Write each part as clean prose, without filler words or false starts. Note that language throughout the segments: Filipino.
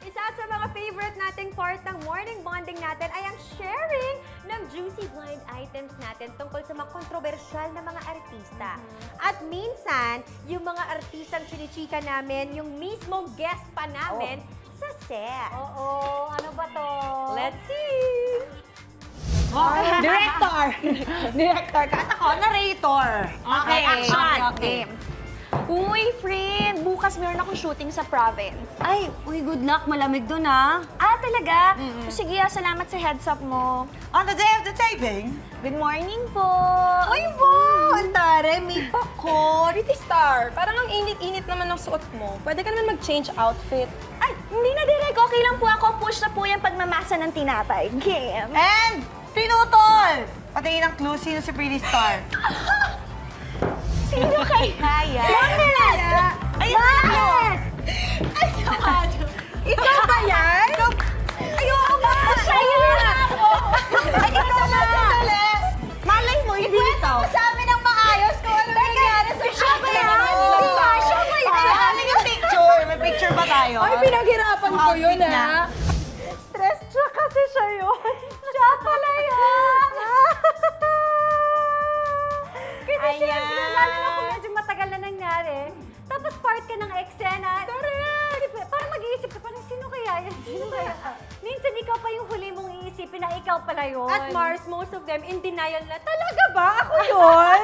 Isa sa mga favorite nating part ng morning bonding natin ay ang sharing ng juicy blind items natin tungkol sa mga kontrobersyal na mga artista. At minsan, yung mga artistang chinichika namin, yung mismong guest pa namin sa set. Oo, ano ba to? Let's see! Director! Director ka. At ako, narrator. Okay, action! Okay. Uy, friend! Bukas meron akong shooting sa province. Ay, good luck. Malamig dun, ah. Ah, talaga? Sige, salamat sa heads up mo. On the day of the taping, Good morning po! Ay, wow! Ang tare, may pako. Pretty star. Parang ang init-init naman ng suot mo. Pwede ka naman mag-change outfit. Ay, hindi na direct. Okay lang po ako. Push na po yung pagmamasa ng tinapay. Game! and pinutol! Patingin ng clue, sino si Pretty Star? Sino kaya yan? Bakit? Bakit? Ay, sakado. Ikaw ba yan? Ayoko ba? Siya yun! Ay, ikaw na! Malay mo, hindi ikaw. Sa amin ang maayos kung ano nangyari sa Siya ba yan? Hindi ba? Siya ba yan? Kailangan yung picture. May picture ba tayo? Ay, pinaghirapan ko yun, Outfit niya. ha? Stress siya kasi siya yun. Siya pala yan! Kasi syempre, lalo na kung medyo matagal na nangyari. Tapos part ka ng eksena. Correct! Parang mag-iisip ka, parang sino kaya yan? Sino kaya? Minsan ikaw pa yung huli mong iisipin na ikaw pala yun. At Mars, most of them in denial na, talaga ba? Ako yun?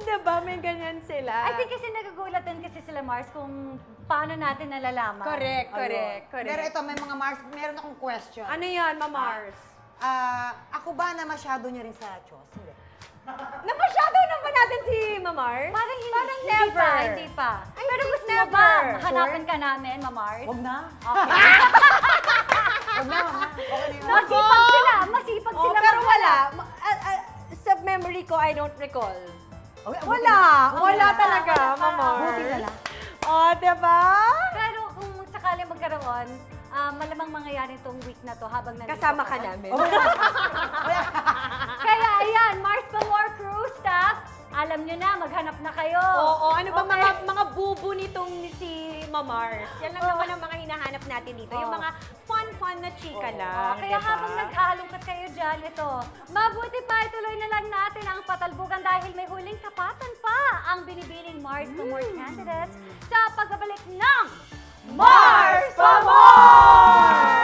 Diba? May ganyan sila. I think kasi nagagulat din kasi sila Mars kung paano natin nalalaman. Correct. Pero ito, may mga Mars, meron akong question. Ano yan, Ma Mars? Ako ba na masyado niya rin sa Chos? Hindi. Napasyado naman natin si Mamar? Parang hindi. Parang never. Hindi pa. Ay, Pero gusto mo never. ba? Sure. Hanapan ka namin, Mamar? Huwag na. Okay. Huwag na. Okay na yun. Masipag sila. Masipag sila. pero wala. Sa memory ko, I don't recall. Okay, Wala. Wala talaga, Mamar. Buti na lang. Oh, diba? Pero kung sakali magkaroon, malamang mangyayari itong week na to habang nandito. Kasama ka namin. Kaya ayan, Mars Pamor crew staff, alam nyo na, maghanap na kayo. Oo, ano ba mga bubo nitong si Mamars? Yan lang naman ang mga hinahanap natin dito. Yung mga fun na chika lang. Kaya habang nag-aalungkat kayo dyan, ito, mabuti pa ituloy na lang natin ang patalbugan dahil may huling tapatan pa ang binibining Mars Pamor candidates sa pagbabalik ng Mars Pamor!